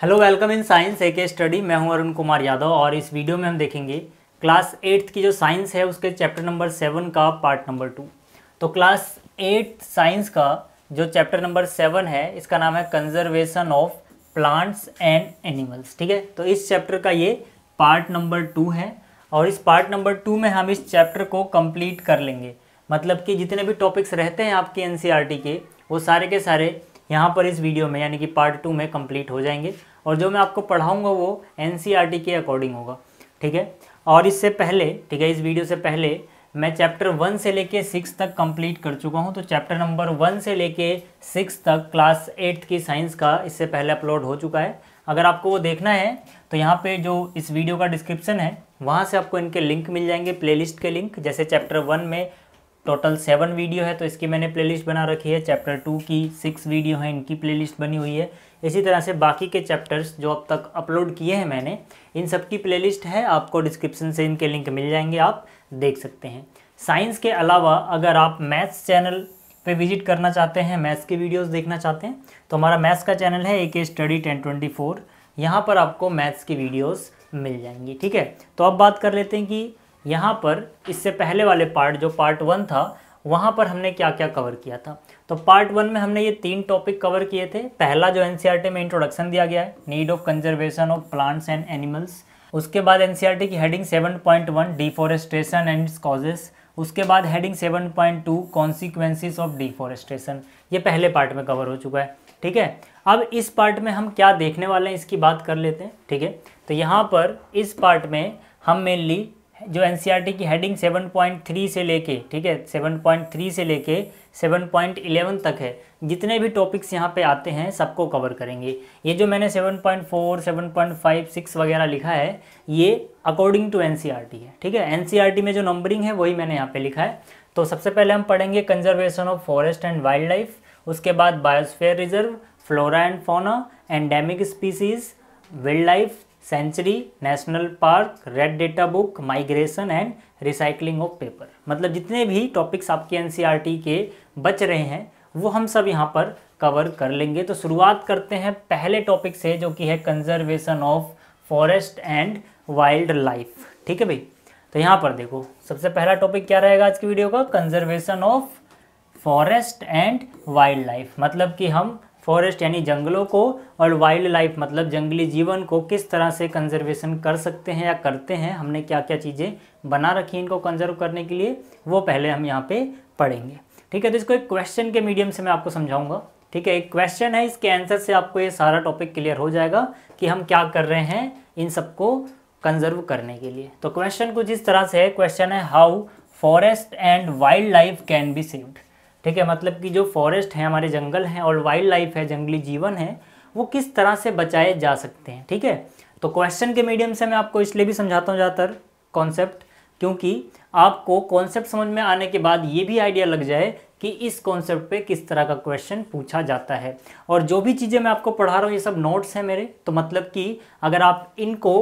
Hello, welcome in science AK study. मैं हूं अरुण कुमार यादव और इस वीडियो में हम देखेंगे क्लास 8th की जो साइंस है उसके चैप्टर नंबर 7 का पार्ट नंबर 2। तो क्लास 8 साइंस का जो चैप्टर नंबर 7 है इसका नाम है conservation of plants and animals. ठीक है, तो इस चैप्टर का ये पार्ट नंबर 2 है और इस पार्ट नंबर 2 में हम इस चैप्टर को कंप्लीट कर लेंगे। मतलब कि जितने भी टॉपिक्स रहते हैं आपके एनसीईआरटी के वो सारे के सारे यहाँ पर इस वीडियो में यानी कि पार्ट 2 में कंप्लीट हो जाएंगे और जो मैं आपको पढ़ाऊँगा वो एनसीईआरटी के अकॉर्डिंग होगा। ठीक है, और इससे पहले ठीक है इस वीडियो से पहले मैं चैप्टर 1 से लेके 6 तक कंप्लीट कर चुका हूँ। तो चैप्टर नंबर 1 से लेके 6 तक क्लास 8th की साइंस का इससे पहले अपलोड हो चुका है। अगर आपको वो देखना है तो यहाँ पे जो इस वीडियो का डिस्क्रिप्शन है वहाँ से आपको इनके लिंक मिल जाएंगे, प्लेलिस्ट के लिंक। जैसे चैप्टर 1 में टोटल 7 वीडियो है तो इसकी मैंने प्लेलिस्ट बना रखी है। चैप्टर 2 की 6 वीडियो है, इनकी प्लेलिस्ट बनी हुई है। इसी तरह से बाकी के चैप्टर्स जो अब तक अपलोड किए हैं मैंने, इन सब की प्लेलिस्ट है, आपको डिस्क्रिप्शन से इनके लिंक मिल जाएंगे, आप देख सकते हैं। साइंस के अलावा अगर आप मैथ्स चैनल पे विजिट करना चाहते हैं, मैथ्स की वीडियोज़ देखना चाहते हैं तो हमारा मैथ्स का चैनल है एके स्टडी 1024। यहाँ पर आपको मैथ्स की वीडियोज़ मिल जाएंगी। ठीक है, तो अब बात कर लेते हैं कि यहाँ पर इससे पहले वाले पार्ट जो पार्ट 1 था वहाँ पर हमने क्या क्या कवर किया था। तो पार्ट 1 में हमने ये 3 टॉपिक कवर किए थे। पहला जो एनसीईआरटी में इंट्रोडक्शन दिया गया है, need of conservation of plants and animals. उसके बाद एनसीईआरटी की heading 7.1 deforestation and it's causes. उसके बाद हेडिंग 7.2 कॉन्सिक्वेंसेस ऑफ डिफॉरेस्टेशन। ये पहले पार्ट में कवर हो चुका है। ठीक है, अब इस पार्ट में हम क्या देखने वाले हैं इसकी बात कर लेते हैं। ठीक है, तो यहाँ पर इस पार्ट में हम मेनली जो एनसीईआरटी की हेडिंग 7.3 से लेके, ठीक है 7.3 से लेके 7.11 तक है, जितने भी टॉपिक्स यहाँ पे आते हैं सबको कवर करेंगे। ये जो मैंने 7.4, 7.5, 6 वगैरह लिखा है ये अकॉर्डिंग टू एनसीईआरटी है। ठीक है, एनसीईआरटी में जो नंबरिंग है वही मैंने यहाँ पे लिखा है। तो सबसे पहले हम पढ़ेंगे conservation of forest and wild life. उसके बाद biosphere reserve, flora and fauna, endemic species, wild life sanctuary, national park, red data book, migration and recycling of paper. मतलब जितने भी टॉपिक्स आपके एनसीईआरटी के बच रहे हैं वो हम सब यहाँ पर कवर कर लेंगे। तो शुरुआत करते हैं पहले टॉपिक से जो कि है conservation of forest and wild life. ठीक है भाई, तो यहाँ पर देखो सबसे पहला टॉपिक क्या रहेगा आज की वीडियो का, conservation of forest and wild life. मतलब कि हम फॉरेस्ट यानी जंगलों को और वाइल्ड लाइफ मतलब जंगली जीवन को किस तरह से कंजर्वेशन कर सकते हैं या करते हैं, हमने क्या क्या चीज़ें बना रखी हैं इनको कंजर्व करने के लिए, वो पहले हम यहाँ पे पढ़ेंगे। ठीक है, तो इसको एक क्वेश्चन के मीडियम से मैं आपको समझाऊंगा। ठीक है, एक क्वेश्चन है, इसके आंसर से आपको ये सारा टॉपिक क्लियर हो जाएगा कि हम क्या कर रहे हैं इन सबको कंजर्व करने के लिए। तो क्वेश्चन कुछ इस तरह से है, क्वेश्चन है how forest and wild life can be saved. ठीक है, मतलब कि जो फॉरेस्ट है हमारे जंगल हैं और वाइल्ड लाइफ है जंगली जीवन है वो किस तरह से बचाए जा सकते हैं। ठीक है, तो क्वेश्चन के मीडियम से मैं आपको इसलिए भी समझाता हूँ ज़्यादातर कॉन्सेप्ट, क्योंकि आपको कॉन्सेप्ट समझ में आने के बाद ये भी आइडिया लग जाए कि इस कॉन्सेप्ट पे किस तरह का क्वेश्चन पूछा जाता है। और जो भी चीज़ें मैं आपको पढ़ा रहा हूँ ये सब नोट्स हैं मेरे, तो मतलब कि अगर आप इनको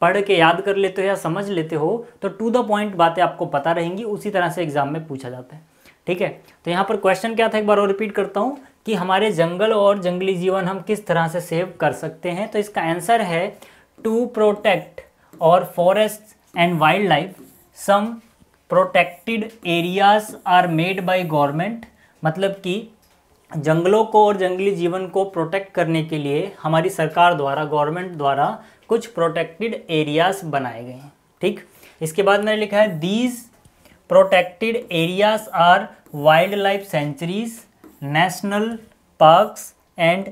पढ़ के याद कर लेते हो या समझ लेते हो तो टू द पॉइंट बातें आपको पता रहेंगी, उसी तरह से एग्जाम में पूछा जाता है। ठीक है, तो यहाँ पर क्वेश्चन क्या था एक बार और रिपीट करता हूँ कि हमारे जंगल और जंगली जीवन हम किस तरह से सेव कर सकते हैं। तो इसका आंसर है to protect our forest and wild life some protected areas are made by government. मतलब कि जंगलों को और जंगली जीवन को प्रोटेक्ट करने के लिए हमारी सरकार द्वारा, गवर्नमेंट द्वारा कुछ प्रोटेक्टेड एरियाज बनाए गए हैं। ठीक, इसके बाद मैंने लिखा है these protected areas are wild life sanctuaries, national parks and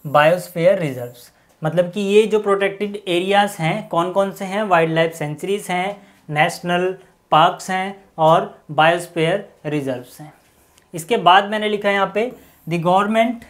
biosphere reserves. मतलब कि ये जो प्रोटेक्टेड एरियाज हैं कौन कौन से हैं, वाइल्ड लाइफ सेंचुरीज हैं, नेशनल पार्क्स हैं और बायोस्फीयर रिजर्व्स हैं। इसके बाद मैंने लिखा है यहाँ पे the government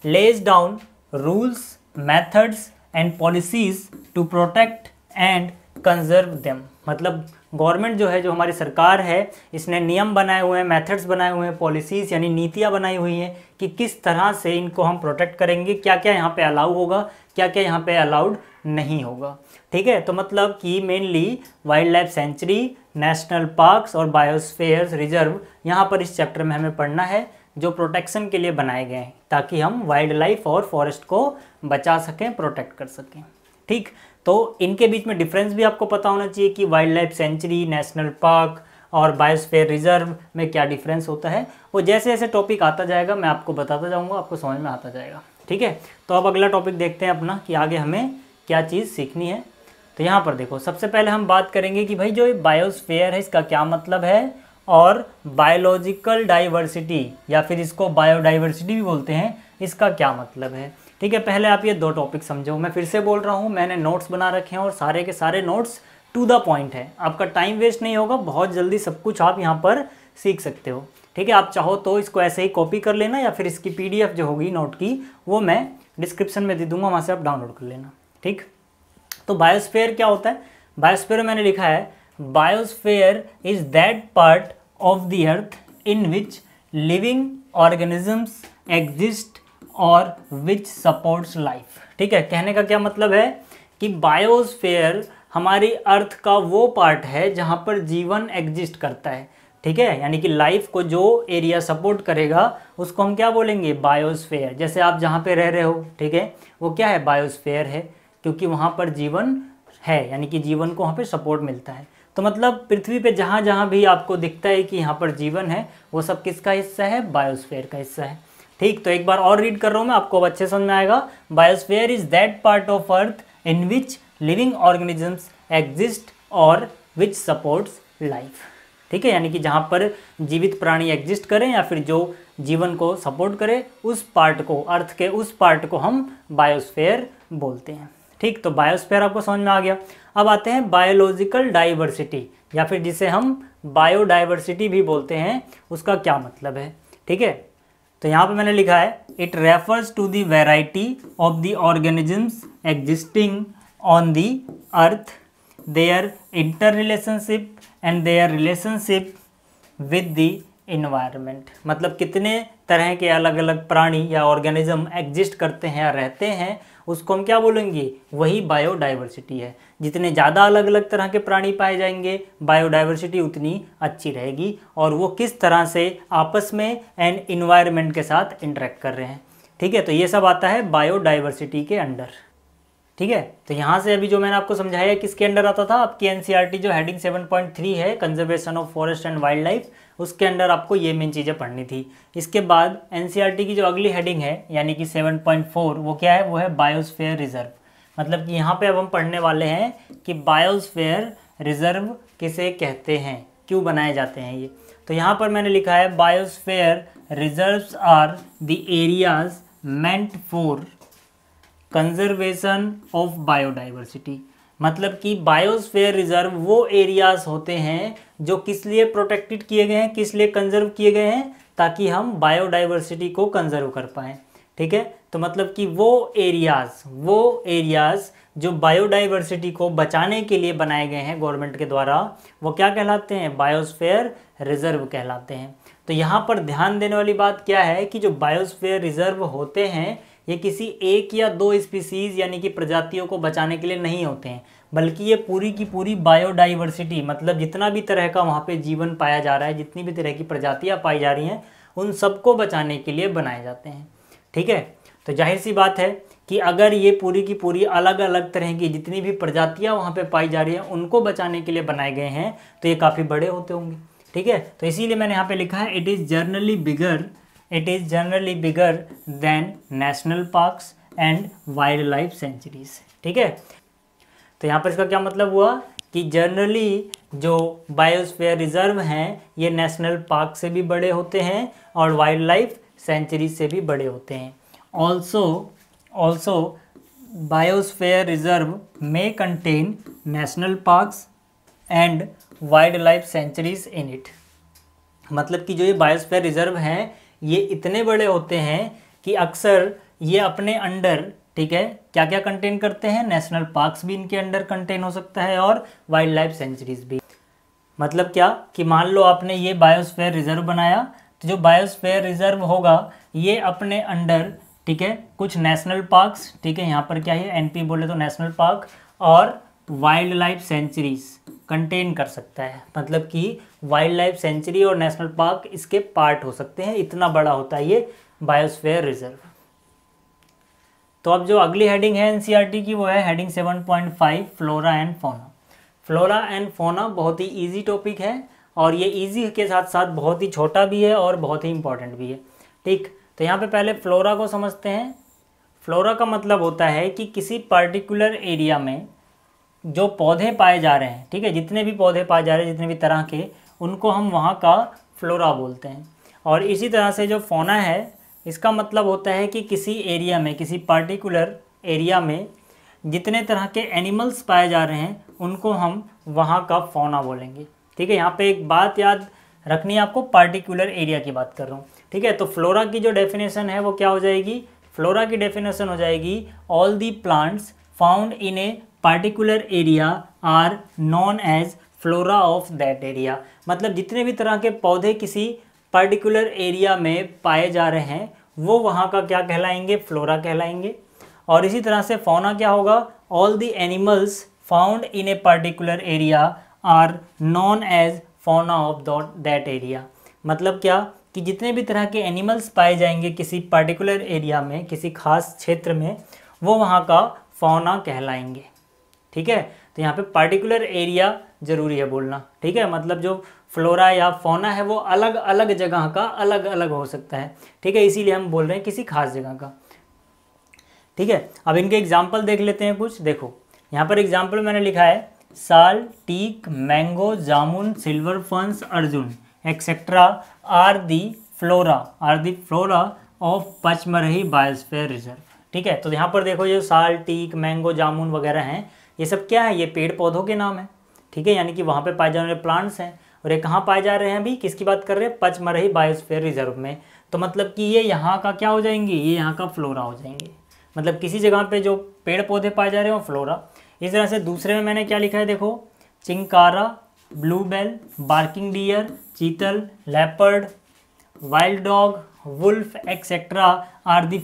lays down rules, methods and policies to protect and conserve them. मतलब गवर्नमेंट जो है, जो हमारी सरकार है, इसने नियम बनाए हुए हैं, मेथड्स बनाए हुए हैं, पॉलिसीज़ यानी नीतियाँ बनाई हुई हैं कि किस तरह से इनको हम प्रोटेक्ट करेंगे, क्या क्या यहाँ पे अलाउ होगा, क्या क्या यहाँ पे अलाउड नहीं होगा। ठीक है, तो मतलब कि mainly wild life sanctuary, national parks और बायोस्फीयर रिजर्व यहाँ पर इस चैप्टर में हमें पढ़ना है, जो प्रोटेक्शन के लिए बनाए गए हैं, ताकि हम वाइल्ड लाइफ और फॉरेस्ट को बचा सकें, प्रोटेक्ट कर सकें। ठीक, तो इनके बीच में डिफरेंस भी आपको पता होना चाहिए कि wild life sanctuary, national park और बायोस्फीयर रिजर्व में क्या डिफरेंस होता है। वो जैसे जैसे टॉपिक आता जाएगा मैं आपको बताता जाऊँगा, आपको समझ में आता जाएगा। ठीक है, तो अब अगला टॉपिक देखते हैं अपना कि आगे हमें क्या चीज़ सीखनी है। तो यहाँ पर देखो, सबसे पहले हम बात करेंगे कि भाई जो बायोस्फीयर है इसका क्या मतलब है, और बायोलॉजिकल डाइवर्सिटी या फिर इसको बायोडाइवर्सिटी भी बोलते हैं, इसका क्या मतलब है। ठीक है, पहले आप ये दो टॉपिक समझो। मैं फिर से बोल रहा हूँ, मैंने नोट्स बना रखे हैं और सारे के सारे नोट्स टू द पॉइंट है, आपका टाइम वेस्ट नहीं होगा, बहुत जल्दी सब कुछ आप यहाँ पर सीख सकते हो। ठीक है, आप चाहो तो इसको ऐसे ही कॉपी कर लेना या फिर इसकी PDF जो होगी नोट की वो मैं डिस्क्रिप्शन में दे दूंगा, वहाँ से आप डाउनलोड कर लेना। ठीक, तो बायोस्फीयर क्या होता है। बायोस्फीयर मैंने लिखा है, biosphere is that part of the earth in which living organisms exist और विच सपोर्ट्स लाइफ। ठीक है, कहने का क्या मतलब है कि बायोस्फीयर हमारी अर्थ का वो पार्ट है जहाँ पर जीवन एग्जिस्ट करता है। ठीक है, यानी कि लाइफ को जो एरिया सपोर्ट करेगा उसको हम क्या बोलेंगे, बायोस्फीयर। जैसे आप जहाँ पे रह रहे हो, ठीक है, वो क्या है, बायोस्फीयर है, क्योंकि वहाँ पर जीवन है, यानी कि जीवन को वहाँ पे सपोर्ट मिलता है। तो मतलब पृथ्वी पे जहाँ जहाँ भी आपको दिखता है कि यहाँ पर जीवन है, वो सब किसका हिस्सा है, बायोस्फीयर का हिस्सा है। ठीक, तो एक बार और रीड कर रहा हूँ मैं, आपको अच्छे समझ में आएगा। Biosphere is that part of earth in which living organisms exist और विच सपोर्ट्स लाइफ। ठीक है, यानी कि जहाँ पर जीवित प्राणी एग्जिस्ट करें या फिर जो जीवन को सपोर्ट करे, उस पार्ट को, अर्थ के उस पार्ट को हम बायोस्फीयर बोलते हैं। ठीक, तो बायोस्फीयर आपको समझ में आ गया। अब आते हैं बायोलॉजिकल डाइवर्सिटी या फिर जिसे हम बायोडाइवर्सिटी भी बोलते हैं, उसका क्या मतलब है। ठीक है, तो यहाँ पे मैंने लिखा है, it refers to the variety of the organisms existing on the earth, their interrelationship and their relationship with the environment. मतलब कितने तरह के अलग अलग प्राणी या ऑर्गेनिज्म एग्जिस्ट करते हैं या रहते हैं, उसको हम क्या बोलेंगे, वही बायोडाइवर्सिटी है। जितने ज़्यादा अलग अलग तरह के प्राणी पाए जाएंगे, बायोडाइवर्सिटी उतनी अच्छी रहेगी, और वो किस तरह से आपस में एंड इन्वायरमेंट के साथ इंटरेक्ट कर रहे हैं। ठीक है, तो ये सब आता है बायोडाइवर्सिटी के अंडर। ठीक है, तो यहाँ से अभी जो मैंने आपको समझाया किसके अंडर आता था, आपकी NCERT जो हेडिंग 7.3 है, conservation of forest and wild life, उसके अंडर आपको ये मेन चीज़ें पढ़नी थी। इसके बाद NCERT की जो अगली हेडिंग है यानी कि 7.4, वो क्या है, वो है बायोस्फीयर रिजर्व। मतलब कि यहाँ पे अब हम पढ़ने वाले हैं कि बायोस्फीयर रिजर्व किसे कहते हैं, क्यों बनाए जाते हैं ये। तो यहाँ पर मैंने लिखा है, biosphere reserves are the areas meant for conservation of biodiversity. मतलब कि बायोस्फीयर रिजर्व वो एरियाज होते हैं जो किस लिए प्रोटेक्टेड किए गए हैं, किस लिए कंजर्व किए गए हैं, ताकि हम बायोडाइवर्सिटी को कंजर्व कर पाएँ। ठीक है, तो मतलब कि वो एरियाज जो बायोडाइवर्सिटी को बचाने के लिए बनाए गए हैं गवर्नमेंट के द्वारा, वो क्या कहलाते हैं, बायोस्फीयर रिजर्व कहलाते हैं। तो यहाँ पर ध्यान देने वाली बात क्या है कि जो बायोस्फीयर रिजर्व होते हैं, ये किसी एक या दो स्पीसीज यानी कि प्रजातियों को बचाने के लिए नहीं होते हैं, बल्कि ये पूरी की पूरी बायोडाइवर्सिटी, मतलब जितना भी तरह का वहाँ पे जीवन पाया जा रहा है, जितनी भी तरह की प्रजातियाँ पाई जा रही हैं, उन सबको बचाने के लिए बनाए जाते हैं। ठीक है, तो जाहिर सी बात है कि अगर ये पूरी की पूरी अलग अलग तरह की जितनी भी प्रजातियाँ वहाँ पे पाई जा रही हैं, उनको बचाने के लिए बनाए गए हैं, तो ये काफ़ी बड़े होते होंगे। ठीक है, तो इसीलिए मैंने यहाँ पे लिखा है, it is generally bigger than national parks and wild life sanctuaries. ठीक है, तो यहाँ पर इसका क्या मतलब हुआ कि जनरली जो बायोस्फीयर रिजर्व हैं, ये नेशनल पार्क से भी बड़े होते हैं और वाइल्ड लाइफ सेंचुरी से भी बड़े होते हैं। ऑल्सो बायोस्फीयर रिजर्व में contain national parks and wild life sanctuaries in it. मतलब कि जो ये बायोस्फीयर रिजर्व हैं, ये इतने बड़े होते हैं कि अक्सर ये अपने अंडर, ठीक है, क्या क्या कंटेन करते हैं, नेशनल पार्क्स भी इनके अंडर कंटेन हो सकता है और वाइल्ड लाइफ सेंचुरीज भी। मतलब क्या कि मान लो आपने ये बायोस्फीयर रिजर्व बनाया, तो जो बायोस्फीयर रिजर्व होगा ये अपने अंडर, ठीक है, कुछ नेशनल पार्क्स, ठीक है, यहाँ पर क्या है NP बोले तो नेशनल पार्क, और वाइल्ड लाइफ सेंचुरीज कंटेन कर सकता है, मतलब कि वाइल्ड लाइफ सेंचुरी और नेशनल पार्क इसके पार्ट हो सकते हैं, इतना बड़ा होता है ये बायोस्फीयर रिजर्व। तो अब जो अगली हेडिंग है एनसीईआरटी की वो है heading 7.5 flora and fauna. Flora and fauna बहुत ही इजी टॉपिक है और ये इजी के साथ साथ बहुत ही छोटा भी है और बहुत ही इंपॉर्टेंट भी है। ठीक, तो यहाँ पे पहले फ्लोरा को समझते हैं। फ्लोरा का मतलब होता है कि किसी पर्टिकुलर एरिया में जो पौधे पाए जा रहे हैं, ठीक है, जितने भी पौधे पाए जा रहे हैं, जितने भी तरह के, उनको हम वहाँ का फ्लोरा बोलते हैं। और इसी तरह से जो फौना है, इसका मतलब होता है कि किसी एरिया में, किसी पर्टिकुलर एरिया में जितने तरह के एनिमल्स पाए जा रहे हैं उनको हम वहाँ का फौना बोलेंगे। ठीक है, यहाँ पे एक बात याद रखनी है आपको, पार्टिकुलर एरिया की बात कर रहा हूँ। ठीक है, तो फ्लोरा की जो डेफिनेशन है वो क्या हो जाएगी? फ्लोरा की डेफिनेशन हो जाएगी all the plants found in a particular area are known as flora of that area. मतलब जितने भी तरह के पौधे किसी पर्टिकुलर एरिया में पाए जा रहे हैं वो वहाँ का क्या कहलाएंगे? फ्लोरा कहलाएंगे। और इसी तरह से फौना क्या होगा? All the animals found in a particular area are known as fauna of that area. मतलब क्या कि जितने भी तरह के एनिमल्स पाए जाएंगे किसी पर्टिकुलर एरिया में, किसी खास क्षेत्र में, वो वहाँ का फौना कहलाएंगे। ठीक है, तो यहाँ पे पर्टिकुलर एरिया ज़रूरी है बोलना। ठीक है, मतलब जो फ्लोरा या फौना है वो अलग अलग जगह का अलग अलग हो सकता है। ठीक है, इसीलिए हम बोल रहे हैं किसी खास जगह का। ठीक है, अब इनके एग्जाम्पल देख लेते हैं कुछ। देखो यहाँ पर एग्जाम्पल मैंने लिखा है साल, teak, mango, jamun, silver ferns, arjun etcetera are the flora of Pachmarhi biosphere reserve. ठीक है, तो यहाँ पर देखो ये साल, टीक, मैंगो, जामुन वगैरह हैं, ये सब क्या है? ये पेड़ पौधों के नाम हैं। ठीक है, यानी कि वहाँ पे पाए जाने वाले प्लांट्स हैं। और ये कहाँ पाए जा रहे हैं? अभी किसकी बात कर रहे हैं? पचमरही बायोस्फीयर रिजर्व में। तो मतलब कि ये यहाँ का क्या हो जाएंगे? ये यहाँ का फ्लोरा हो जाएंगे। मतलब किसी जगह पे जो पेड़ पौधे पाए जा रहे हैं वो फ्लोरा। इस तरह से दूसरे में मैंने क्या लिखा है? देखो chinkara, bluebell, barking deer, chital, leopard, wild dog, wolf etcetera are the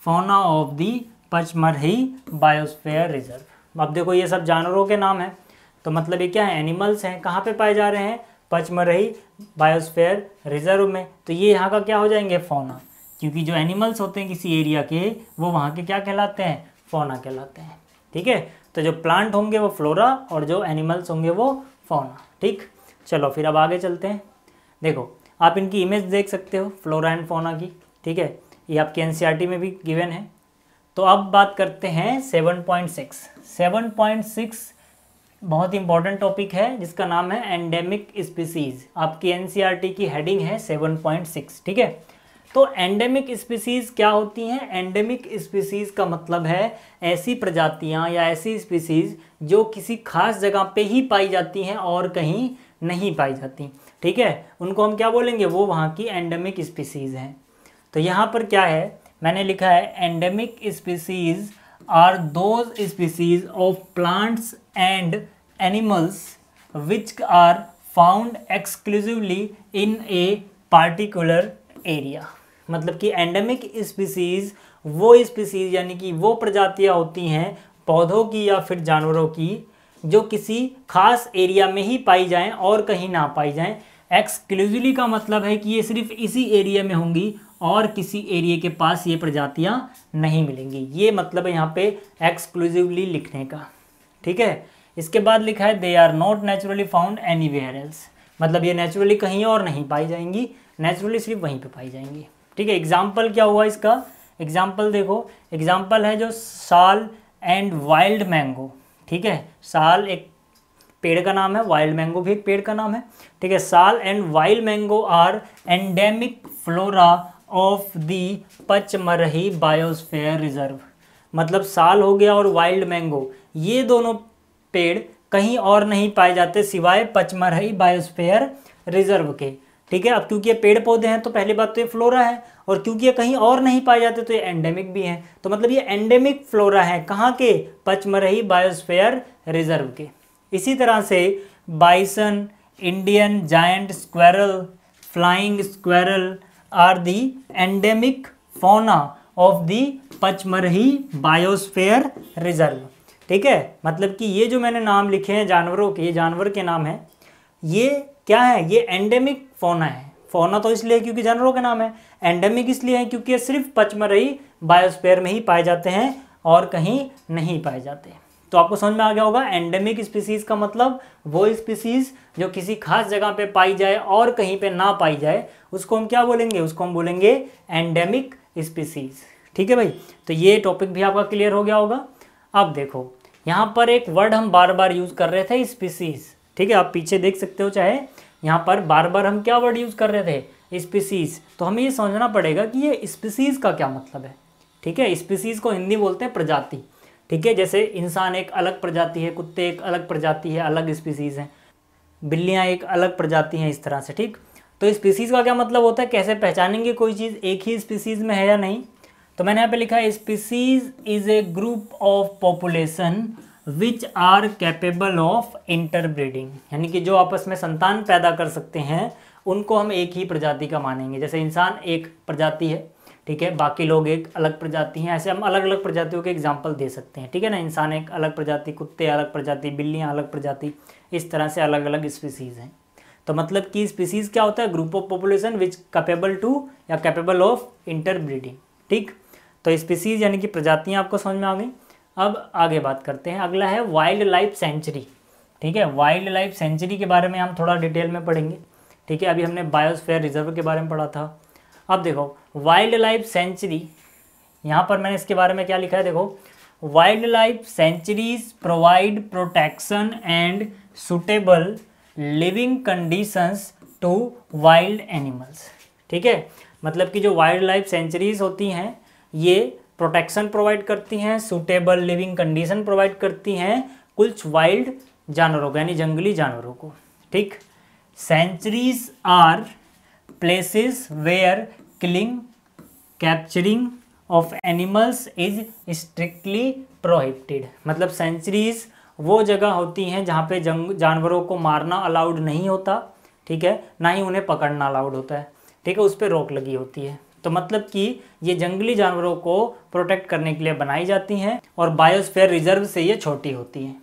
fauna of the Pachmarhi biosphere reserve. अब देखो ये सब जानवरों के नाम हैं, तो मतलब ये क्या है? एनिमल्स हैं। कहाँ पे पाए जा रहे हैं? पचमरही बायोस्फीयर रिजर्व में। तो ये यहाँ का क्या हो जाएंगे? फौना, क्योंकि जो एनिमल्स होते हैं किसी एरिया के वो वहाँ के क्या कहलाते हैं? फौना कहलाते हैं। ठीक है, तो जो प्लांट होंगे वो फ्लोरा और जो एनिमल्स होंगे वो फौना। ठीक, चलो फिर अब आगे चलते हैं। देखो आप इनकी इमेज देख सकते हो फ्लोरा एंड फौना की। ठीक है, ये आपके एनसीईआरटी में भी गिवन है। तो अब बात करते हैं 7.6। 7.6 बहुत इंपॉर्टेंट टॉपिक है जिसका नाम है एंडेमिक स्पीसीज। आपकी एनसीईआरटी की हेडिंग है 7.6। ठीक है, तो एंडेमिक स्पीसीज क्या होती हैं? एंडेमिक स्पीसीज का मतलब है ऐसी प्रजातियां या ऐसी स्पीसीज जो किसी खास जगह पे ही पाई जाती हैं और कहीं नहीं पाई जाती। ठीक है, उनको हम क्या बोलेंगे? वो वहाँ की एंडेमिक स्पीसीज हैं। तो यहाँ पर क्या है? मैंने लिखा है endemic species are those species of plants and animals which are found exclusively in a particular area. मतलब कि एंडेमिक स्पीसीज वो स्पीसीज यानी कि वो प्रजातियां होती हैं पौधों की या फिर जानवरों की जो किसी खास एरिया में ही पाई जाएं और कहीं ना पाई जाएं। एक्सक्लूसिवली का मतलब है कि ये सिर्फ इसी एरिया में होंगी और किसी एरिया के पास ये प्रजातियां नहीं मिलेंगी। ये मतलब है यहाँ पे एक्सक्लूसिवली लिखने का। ठीक है, इसके बाद लिखा है they are not naturally found anywhere else. मतलब ये नेचुरली कहीं और नहीं पाई जाएंगी, नेचुरली सिर्फ वहीं पे पाई जाएंगी। ठीक है, एग्जाम्पल क्या हुआ इसका? एग्जाम्पल देखो, एग्जाम्पल है जो साल एंड वाइल्ड मैंगो। ठीक है, साल एक पेड़ का नाम है, वाइल्ड मैंगो भी एक पेड़ का नाम है। ठीक है, sal and wild mango are endemic flora of the Pachmarhi biosphere reserve. मतलब साल हो गया और वाइल्ड मैंगो, ये दोनों पेड़ कहीं और नहीं पाए जाते सिवाय पचमरही बायोस्फीयर रिजर्व के। ठीक है, अब क्योंकि ये पेड़ पौधे हैं तो पहली बात तो ये फ्लोरा है, और क्योंकि ये कहीं और नहीं पाए जाते तो ये एंडेमिक भी हैं। तो मतलब ये एंडेमिक फ्लोरा है कहाँ के? पचमरही बायोस्फीयर रिजर्व के। इसी तरह से bison, Indian giant squirrel, flying squirrel are the endemic fauna of the Pachmarhi biosphere reserve. ठीक है, मतलब कि ये जो मैंने नाम लिखे हैं जानवरों के, ये जानवर के नाम हैं, ये क्या है, ये एंडेमिक फौना है। फौना तो इसलिए क्योंकि जानवरों के नाम है, एंडेमिक इसलिए है क्योंकि ये सिर्फ पचमरही बायोस्फीयर में ही पाए जाते हैं और कहीं नहीं पाए जाते। तो आपको समझ में आ गया होगा, एंडेमिक स्पीसीज का मतलब वो स्पीसीज जो किसी खास जगह पे पाई जाए और कहीं पे ना पाई जाए, उसको हम क्या बोलेंगे, उसको हम बोलेंगे एंडेमिक स्पीसीज। ठीक है भाई, तो ये टॉपिक भी आपका क्लियर हो गया होगा। अब देखो यहाँ पर एक वर्ड हम बार बार यूज कर रहे थे, स्पीसीज। ठीक है, आप पीछे देख सकते हो, चाहे यहाँ पर बार बार हम क्या वर्ड यूज कर रहे थे, स्पीसीज। तो हमें ये समझना पड़ेगा कि ये स्पीसीज का क्या मतलब है। ठीक है, स्पीसीज को हिंदी बोलते हैं प्रजाति। ठीक है, जैसे इंसान एक अलग प्रजाति है, कुत्ते एक अलग प्रजाति है, अलग स्पीसीज हैं, बिल्लियाँ एक अलग प्रजाति हैं, इस तरह से। ठीक, तो स्पीसीज का क्या मतलब होता है, कैसे पहचानेंगे कोई चीज़ एक ही स्पीसीज में है या नहीं। तो मैंने यहाँ पे लिखा है species is a group of population which are capable of interbreeding, यानी कि जो आपस में संतान पैदा कर सकते हैं उनको हम एक ही प्रजाति का मानेंगे। जैसे इंसान एक प्रजाति है, ठीक है, बाकी लोग एक अलग प्रजाति हैं, ऐसे हम अलग अलग प्रजातियों के एग्जाम्पल दे सकते हैं। ठीक है ना, इंसान एक अलग प्रजाति, कुत्ते अलग प्रजाति, बिल्लियाँ अलग प्रजाति, इस तरह से अलग अलग स्पीसीज हैं। तो मतलब कि स्पीसीज क्या होता है, group of population which capable to या कैपेबल ऑफ इंटरब्रीडिंग। ठीक, तो स्पीसीज यानी कि प्रजातियाँ आपको समझ में आ गई। अब आगे बात करते हैं, अगला है वाइल्ड लाइफ सेंचुरी। ठीक है, वाइल्ड लाइफ सेंचुरी के बारे में हम थोड़ा डिटेल में पढ़ेंगे। ठीक है, अभी हमने बायोस्फीयर रिजर्व के बारे में पढ़ा था। अब देखो वाइल्ड लाइफ सेंचुरी, यहाँ पर मैंने इसके बारे में क्या लिखा है, देखो wild life sanctuaries provide protection and suitable living conditions to wild animals. ठीक है, मतलब कि जो वाइल्ड लाइफ सेंचुरीज होती हैं ये प्रोटेक्शन प्रोवाइड करती हैं, सूटेबल लिविंग कंडीशन प्रोवाइड करती हैं कुछ वाइल्ड जानवरों को, यानी जंगली जानवरों को। ठीक, sanctuaries are places where killing capturing of animals is strictly prohibited, मतलब सेंचुरीज वो जगह होती हैं जहाँ पे जानवरों को मारना अलाउड नहीं होता। ठीक है, ना ही उन्हें पकड़ना अलाउड होता है। ठीक है, उस पर रोक लगी होती है। तो मतलब कि ये जंगली जानवरों को प्रोटेक्ट करने के लिए बनाई जाती हैं और बायोस्फीयर रिजर्व से ये छोटी होती हैं।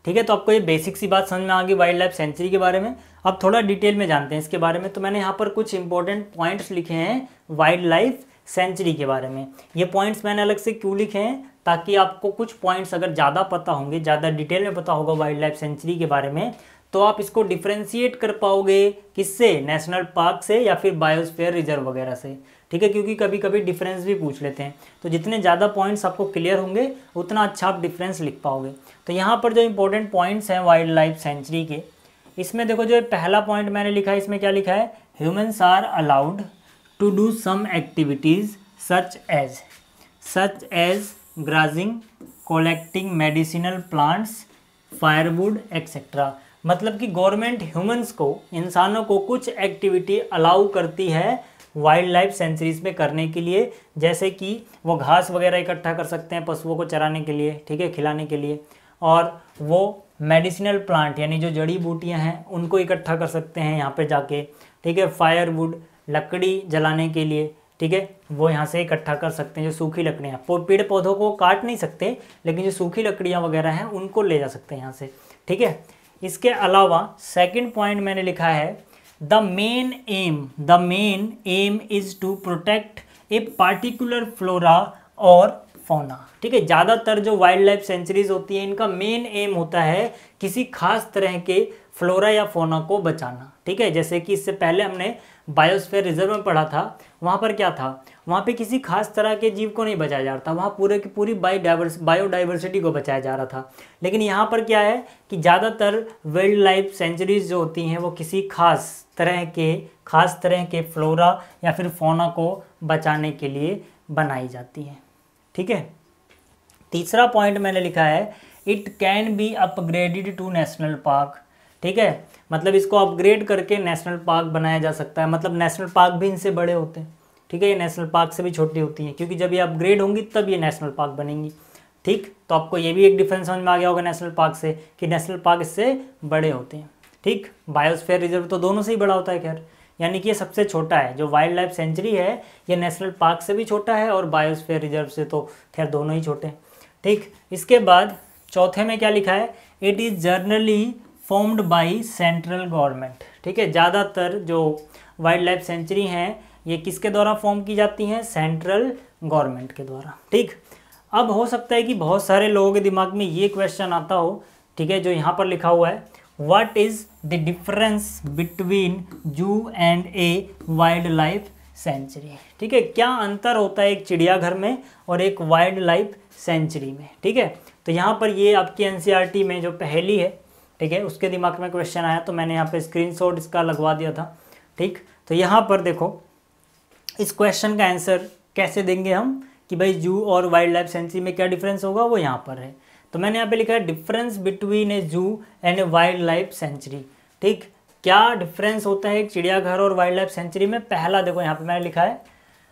ठीक है, तो आपको ये बेसिक सी बात समझ में आ गई वाइल्ड लाइफ सेंचुरी के बारे में। अब थोड़ा डिटेल में जानते हैं इसके बारे में। तो मैंने यहाँ पर कुछ इंपॉर्टेंट पॉइंट्स लिखे हैं वाइल्ड लाइफ सेंचुरी के बारे में। ये पॉइंट्स मैंने अलग से क्यों लिखे हैं, ताकि आपको कुछ पॉइंट्स अगर ज़्यादा पता होंगे, ज़्यादा डिटेल में पता होगा वाइल्ड लाइफ सेंचुरी के बारे में, तो आप इसको डिफ्रेंशिएट कर पाओगे किससे, नेशनल पार्क से या फिर बायोस्फीयर रिजर्व वगैरह से। ठीक है, क्योंकि कभी कभी डिफरेंस भी पूछ लेते हैं, तो जितने ज़्यादा पॉइंट्स आपको क्लियर होंगे उतना अच्छा आप डिफरेंस लिख पाओगे। तो यहाँ पर जो इंपॉर्टेंट पॉइंट्स हैं वाइल्ड लाइफ सेंचुरी के, इसमें देखो जो पहला पॉइंट मैंने लिखा है, इसमें क्या लिखा है, humans are allowed to do some activities such as grazing, collecting medicinal plants, firewood etcetera. मतलब कि गवर्नमेंट ह्यूमंस को, इंसानों को कुछ एक्टिविटी अलाउ करती है वाइल्ड लाइफ सेंचुरीज में करने के लिए, जैसे कि वो घास वगैरह इकट्ठा कर सकते हैं पशुओं को चराने के लिए, ठीक है, खिलाने के लिए, और वो मेडिसिनल प्लांट यानी जो जड़ी बूटियां हैं उनको इकट्ठा कर सकते हैं यहाँ पे जाके। ठीक है, फायरवुड लकड़ी जलाने के लिए, ठीक है, वो यहाँ से इकट्ठा कर सकते हैं। जो सूखी लकड़ियाँ, पेड़ पौधों को काट नहीं सकते, लेकिन जो सूखी लकड़ियाँ वगैरह हैं उनको ले जा सकते हैं यहाँ से। ठीक है, इसके अलावा सेकंड पॉइंट मैंने लिखा है, the main aim is to protect a particular flora और फौना। ठीक है, ज़्यादातर जो वाइल्ड लाइफ सेंचुरीज होती है इनका मेन एम होता है किसी खास तरह के फ्लोरा या फौना को बचाना। ठीक है, जैसे कि इससे पहले हमने बायोस्फीयर रिजर्व में पढ़ा था, वहाँ पर क्या था, वहाँ पे किसी खास तरह के जीव को नहीं बचाया जा रहा था, वहाँ पूरे की पूरी बायोडाइवर्सिटी को बचाया जा रहा था। लेकिन यहाँ पर क्या है कि ज़्यादातर वाइल्ड लाइफ सेंचुरीज जो होती हैं वो किसी खास तरह के फ्लोरा या फिर फौना को बचाने के लिए बनाई जाती हैं। ठीक है, तीसरा पॉइंट मैंने लिखा है, it can be upgraded to national park. ठीक है, मतलब इसको अपग्रेड करके नेशनल पार्क बनाया जा सकता है, मतलब नेशनल पार्क भी इनसे बड़े होते हैं। ठीक है, ये नेशनल पार्क से भी छोटी होती हैं, क्योंकि जब ये अपग्रेड होंगी तब ये नेशनल पार्क बनेंगी। ठीक, तो आपको ये भी एक डिफरेंस समझ में आ गया होगा नेशनल पार्क से, कि नेशनल पार्क इससे बड़े होते हैं। ठीक, बायोस्फीयर रिजर्व तो दोनों से ही बड़ा होता है खैर, यानी कि ये सबसे छोटा है। जो वाइल्ड लाइफ सेंचुरी है ये नेशनल पार्क से भी छोटा है और बायोस्फीयर रिजर्व से तो खैर दोनों ही छोटे हैं। ठीक, इसके बाद चौथे में क्या लिखा है, it is generally formed by central government. ठीक है, ज़्यादातर जो वाइल्ड लाइफ सेंचुरी हैं ये किसके द्वारा फॉर्म की जाती हैं, सेंट्रल गवर्नमेंट के द्वारा। ठीक, अब हो सकता है कि बहुत सारे लोगों के दिमाग में ये क्वेश्चन आता हो, ठीक है, जो यहाँ पर लिखा हुआ है, what is the difference between zoo and a wildlife sanctuary. ठीक है, क्या अंतर होता है एक चिड़ियाघर में और एक वाइल्ड लाइफ सेंचुरी में। ठीक है, तो यहाँ पर ये आपकी एनसीईआरटी में जो पहेली है, ठीक है, उसके दिमाग में क्वेश्चन आया तो मैंने यहाँ पे स्क्रीनशॉट इसका लगवा दिया था। ठीक, तो यहाँ पर देखो इस क्वेश्चन का आंसर कैसे देंगे हम कि भाई जू और वाइल्ड लाइफ सेंचुरी में क्या डिफरेंस होगा, वो यहाँ पर है। तो मैंने यहाँ पे लिखा है डिफरेंस बिटवीन ए जू and a wildlife sanctuary. ठीक, क्या डिफरेंस होता है एक चिड़ियाघर और वाइल्ड लाइफ सेंचुरी में। पहला देखो यहाँ पे मैंने लिखा है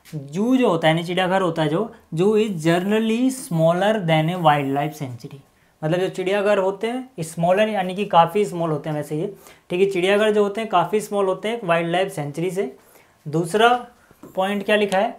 जू जो होता है यानी चिड़ियाघर होता है जो जू is generally smaller than A wildlife century. मतलब जो चिड़ियाघर होते हैं स्मॉलर यानी कि काफ़ी स्मॉल होते हैं वैसे ये। ठीक है, चिड़ियाघर जो होते हैं काफ़ी स्मॉल होते हैं वाइल्ड लाइफ सेंचुरी से। दूसरा पॉइंट क्या लिखा है,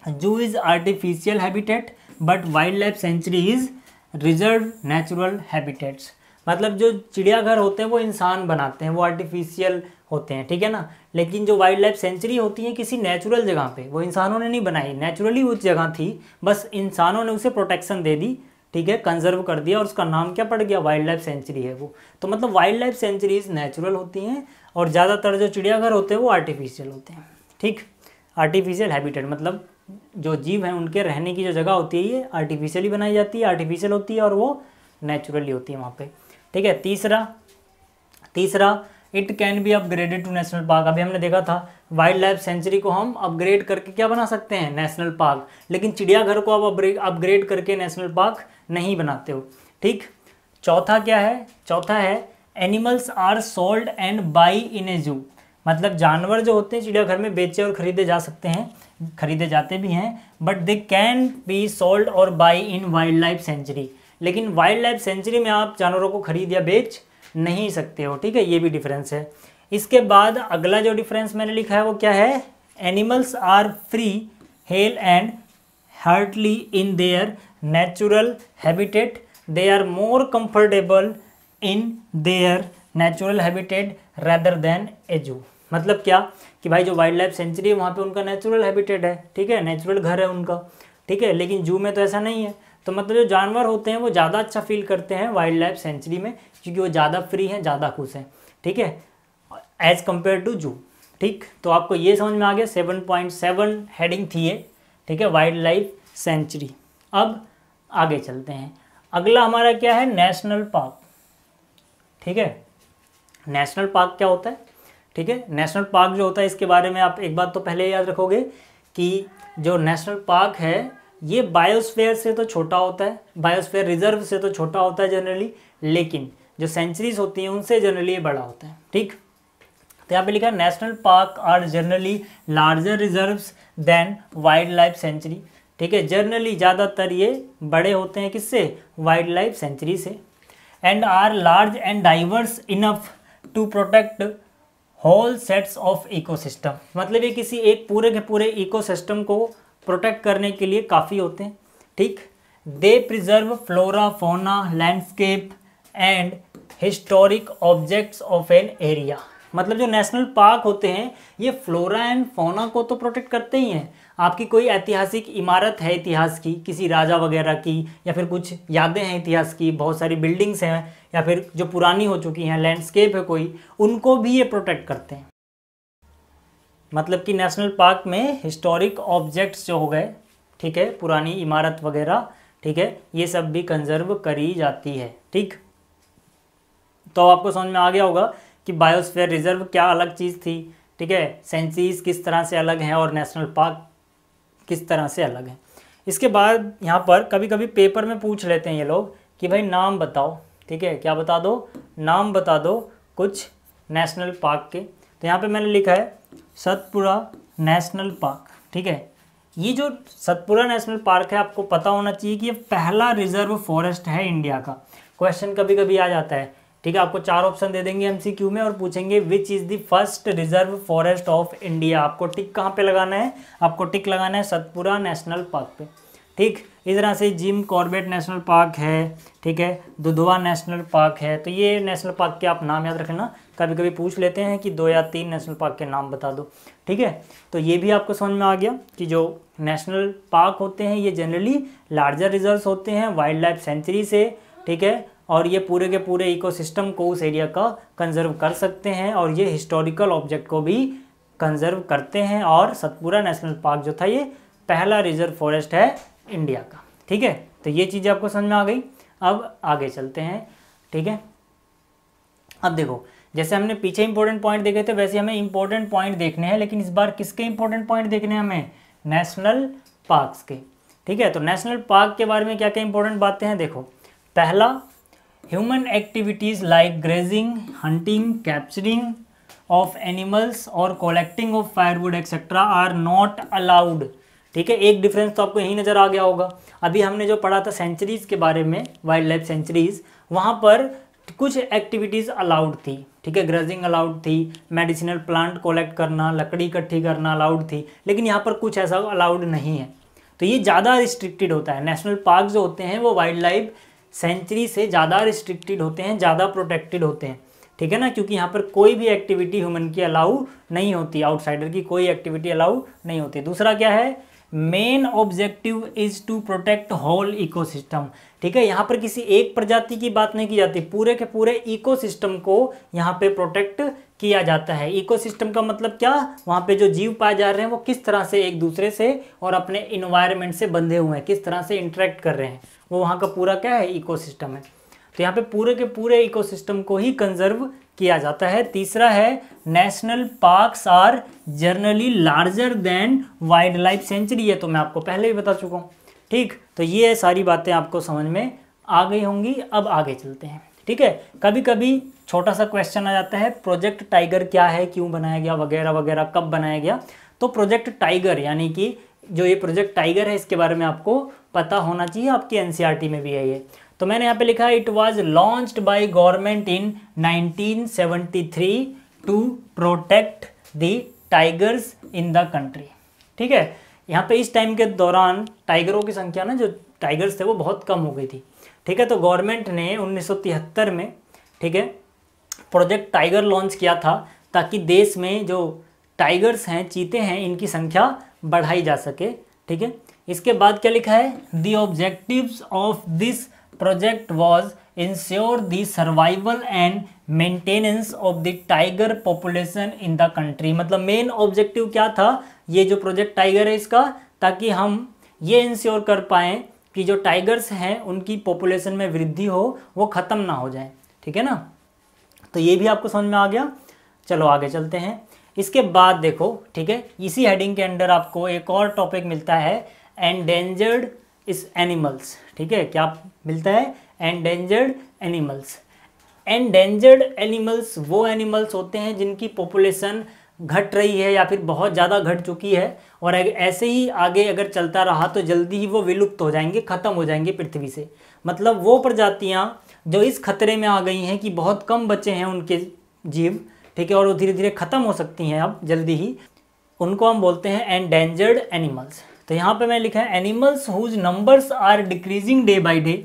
जू is artificial habitat but wild life sanctuary is reserve natural habitats. मतलब जो चिड़ियाघर होते हैं वो इंसान बनाते हैं, वो आर्टिफिशियल होते हैं, ठीक है ना। लेकिन जो वाइल्ड लाइफ सेंचुरी होती है किसी नेचुरल जगह पे, वो इंसानों ने नहीं बनाई, नेचुरली उस जगह थी, बस इंसानों ने उसे प्रोटेक्शन दे दी, ठीक है, कंजर्व कर दिया और उसका नाम क्या पड़ गया, वाइल्ड लाइफ सेंचुरी है वो। तो मतलब वाइल्ड लाइफ सेंचुरीज नेचुरल होती हैं और ज़्यादातर जो चिड़ियाघर होते हैं वो आर्टिफिशियल होते हैं। ठीक, आर्टिफिशियल हैबिटेट मतलब जो जीव हैं उनके रहने की जो जगह होती है ये आर्टिफिशियली बनाई जाती है, आर्टिफिशियल होती है और वो नेचुरली होती है वहाँ पे। ठीक है, तीसरा it can be upgraded to national park. अभी हमने देखा था वाइल्ड लाइफ सेंचुरी को हम अपग्रेड करके क्या बना सकते हैं, नेशनल पार्क, लेकिन चिड़ियाघर को आप अपग्रेड करके नेशनल पार्क नहीं बनाते हो। ठीक, चौथा क्या है, चौथा है animals are sold and buy in a zoo. मतलब जानवर जो होते हैं चिड़ियाघर में बेचे और खरीदे जा सकते हैं, खरीदे जाते भी हैं, but they can be sold और buy in wildlife sanctuary. लेकिन वाइल्ड लाइफ सेंचुरी में आप जानवरों को खरीद या बेच नहीं सकते हो। ठीक है, ये भी डिफरेंस है। इसके बाद अगला जो डिफरेंस मैंने लिखा है वो क्या है, animals are free hale and hearty in their natural habitat, they are more comfortable in their natural habitat rather than a zoo. मतलब क्या कि भाई जो वाइल्ड लाइफ सेंचुरी है वहाँ पे उनका नेचुरल हैबिटेट है, ठीक है, नेचुरल घर है उनका, ठीक है, लेकिन जू में तो ऐसा नहीं है। तो मतलब जो जानवर होते हैं वो ज़्यादा अच्छा फील करते हैं वाइल्ड लाइफ सेंचुरी में, क्योंकि वो ज़्यादा फ्री हैं, ज़्यादा खुश हैं, ठीक है, एज कम्पेयर टू जू। ठीक, तो आपको ये समझ में आ गया, 7.7 हेडिंग थी ये, ठीक है, वाइल्ड लाइफ सेंचुरी। अब आगे चलते हैं, अगला हमारा क्या है, नेशनल पार्क। ठीक है, नेशनल पार्क क्या होता है, ठीक है, नेशनल पार्क जो होता है इसके बारे में आप एक बात तो पहले याद रखोगे कि जो नेशनल पार्क है ये बायोस्फीयर से तो छोटा होता है, बायोस्फीयर रिजर्व से तो छोटा होता है जनरली, लेकिन जो सेंचुरीज होती हैं उनसे जनरली ये बड़ा होता है। ठीक, तो यहाँ पे लिखा है national park are generally larger reserves than wildlife sanctuary. ठीक है, जनरली ज़्यादातर ये बड़े होते हैं किससे, वाइल्ड लाइफ सेंचुरी से, and are large and diverse enough to protect whole sets of ecosystem. मतलब ये किसी एक पूरे के पूरे इकोसिस्टम को प्रोटेक्ट करने के लिए काफ़ी होते हैं। ठीक, they preserve flora fauna landscape and historic objects of an area. मतलब जो नेशनल पार्क होते हैं ये फ्लोरा एंड फोना को तो प्रोटेक्ट करते ही हैं। आपकी कोई ऐतिहासिक इमारत है इतिहास की, किसी राजा वगैरह की, या फिर कुछ यादें हैं इतिहास की, बहुत सारी बिल्डिंग्स हैं, या फिर जो पुरानी हो चुकी हैं, लैंडस्केप है कोई, उनको भी ये प्रोटेक्ट करते हैं। मतलब कि नेशनल पार्क में हिस्टोरिक ऑब्जेक्ट्स जो हो गए, ठीक है, पुरानी इमारत वगैरह, ठीक है, ये सब भी कंजर्व करी जाती है। ठीक, तो आपको समझ में आ गया होगा कि बायोस्फीयर रिजर्व क्या अलग चीज़ थी, ठीक है, सेंचुरीज किस तरह से अलग हैं और नेशनल पार्क किस तरह से अलग है। इसके बाद यहाँ पर कभी कभी पेपर में पूछ लेते हैं ये लोग कि भाई नाम बताओ, ठीक है, क्या बता दो, नाम बता दो कुछ नेशनल पार्क के। तो यहाँ पे मैंने लिखा है सतपुड़ा नेशनल पार्क। ठीक है, ये जो सतपुड़ा नेशनल पार्क है आपको पता होना चाहिए कि ये पहला रिजर्व फॉरेस्ट है इंडिया का। क्वेश्चन कभी कभी आ जाता है, ठीक है, आपको 4 ऑप्शन दे देंगे एमसीक्यू में और पूछेंगे which is the first reserve forest of India. आपको टिक कहाँ पे लगाना है, आपको टिक लगाना है सतपुड़ा नेशनल पार्क पे। ठीक। इस तरह से जिम कॉर्बेट नेशनल पार्क है, ठीक है, दुधवा नेशनल पार्क है। तो ये नेशनल पार्क के आप नाम याद रखना, कभी कभी पूछ लेते हैं कि 2 या 3 नेशनल पार्क के नाम बता दो, ठीक है। तो ये भी आपको समझ में आ गया कि जो नेशनल पार्क होते हैं ये जनरली लार्जर रिजर्व्स होते हैं वाइल्ड लाइफ सेंचुरी से, ठीक है, और ये पूरे के पूरे इकोसिस्टम को उस एरिया का कंजर्व कर सकते हैं और ये हिस्टोरिकल ऑब्जेक्ट को भी कंजर्व करते हैं। और सतपुरा नेशनल पार्क जो था ये पहला रिजर्व फॉरेस्ट है इंडिया का, ठीक है। तो ये चीज़ें आपको समझ में आ गई। अब आगे चलते हैं, ठीक है। अब देखो, जैसे हमने पीछे इंपॉर्टेंट पॉइंट देखे थे वैसे हमें इंपॉर्टेंट पॉइंट देखने हैं, लेकिन इस बार किसके इंपॉर्टेंट पॉइंट देखने हैं हमें? नेशनल पार्क्स के, ठीक है। तो नेशनल पार्क के बारे में क्या क्या इंपॉर्टेंट बातें हैं देखो। पहला, human activities like grazing, hunting, capturing of animals और collecting of firewood etcetera are not allowed, ठीक है। एक डिफरेंस तो आपको यही नज़र आ गया होगा। अभी हमने जो पढ़ा था सेंचुरीज़ के बारे में, वाइल्ड लाइफ सेंचुरीज़, वहाँ पर कुछ एक्टिविटीज़ अलाउड थी, ठीक है। ग्रेजिंग अलाउड थी, मेडिसिनल प्लांट कलेक्ट करना, लकड़ी इकट्ठी करना अलाउड थी, लेकिन यहाँ पर कुछ ऐसा अलाउड नहीं है। तो ये ज़्यादा रिस्ट्रिक्टेड होता है। नेशनल पार्क जो होते हैं वो वाइल्ड लाइफ सेंचुरी से ज़्यादा रिस्ट्रिक्टेड होते हैं, ज़्यादा प्रोटेक्टेड होते हैं, ठीक है ना, क्योंकि यहाँ पर कोई भी एक्टिविटी ह्यूमन की अलाउ नहीं होती, आउटसाइडर की कोई एक्टिविटी अलाउ नहीं होती। दूसरा क्या है, main objective is to protect whole ecosystem, ठीक है। यहाँ पर किसी एक प्रजाति की बात नहीं की जाती, पूरे के पूरे इकोसिस्टम को यहाँ पे प्रोटेक्ट किया जाता है। इकोसिस्टम का मतलब क्या, वहाँ पे जो जीव पाए जा रहे हैं वो किस तरह से एक दूसरे से और अपने इन्वायरमेंट से बंधे हुए हैं, किस तरह से इंटरेक्ट कर रहे हैं, वो वहाँ का पूरा क्या है, इकोसिस्टम है। तो यहाँ पे पूरे के पूरे इकोसिस्टम को ही कंजर्व किया जाता है। तीसरा है, national parks are generally larger than wildlife sanctuary, है तो मैं आपको पहले भी बता चुका हूँ, ठीक। तो ये सारी बातें आपको समझ में आ गई होंगी। अब आगे चलते हैं, ठीक है। कभी कभी छोटा सा क्वेश्चन आ जाता है, प्रोजेक्ट टाइगर क्या है, क्यों बनाया गया, वगैरह वगैरह, कब बनाया गया। तो प्रोजेक्ट टाइगर यानी कि जो ये प्रोजेक्ट टाइगर है इसके बारे में आपको पता होना चाहिए, आपकी एनसीईआरटी में भी है ये। तो मैंने यहाँ पे लिखा है, it was launched by government in 1973 to protect the tigers in the country, ठीक है। यहाँ पे इस टाइम के दौरान टाइगरों की संख्या ना, जो टाइगर्स थे वो बहुत कम हो गई थी, ठीक है। तो गवर्नमेंट ने 1973 में, ठीक है, प्रोजेक्ट टाइगर लॉन्च किया था ताकि देश में जो टाइगर्स हैं, चीते हैं, इनकी संख्या बढ़ाई जा सके, ठीक है। इसके बाद क्या लिखा है, the objectives of this project was ensure the survival and maintenance of the tiger population in the country. मतलब मेन ऑब्जेक्टिव क्या था, ये जो प्रोजेक्ट टाइगर है इसका, ताकि हम ये इंश्योर कर पाएँ कि जो टाइगर्स हैं उनकी पॉपुलेशन में वृद्धि हो, वो ख़त्म ना हो जाए, ठीक है ना। तो ये भी आपको समझ में आ गया। चलो आगे चलते हैं। इसके बाद देखो, ठीक है, इसी हेडिंग के अंडर आपको एक और टॉपिक मिलता है, एंडेंजर्ड इस एनिमल्स, ठीक है। क्या मिलता है, एंडेंजर्ड एनिमल्स। एंडेंजर्ड एनिमल्स वो एनिमल्स होते हैं जिनकी पॉपुलेशन घट रही है या फिर बहुत ज़्यादा घट चुकी है, और ऐसे ही आगे अगर चलता रहा तो जल्दी ही वो विलुप्त हो जाएंगे, ख़त्म हो जाएंगे पृथ्वी से। मतलब वो प्रजातियाँ जो इस खतरे में आ गई हैं कि बहुत कम बचे हैं उनके जीव, ठीक है, और वो धीरे धीरे ख़त्म हो सकती हैं अब जल्दी ही, उनको हम बोलते हैं एंडेंजर्ड एनिमल्स। तो यहाँ पे मैं लिखा है, animals whose numbers are decreasing day by day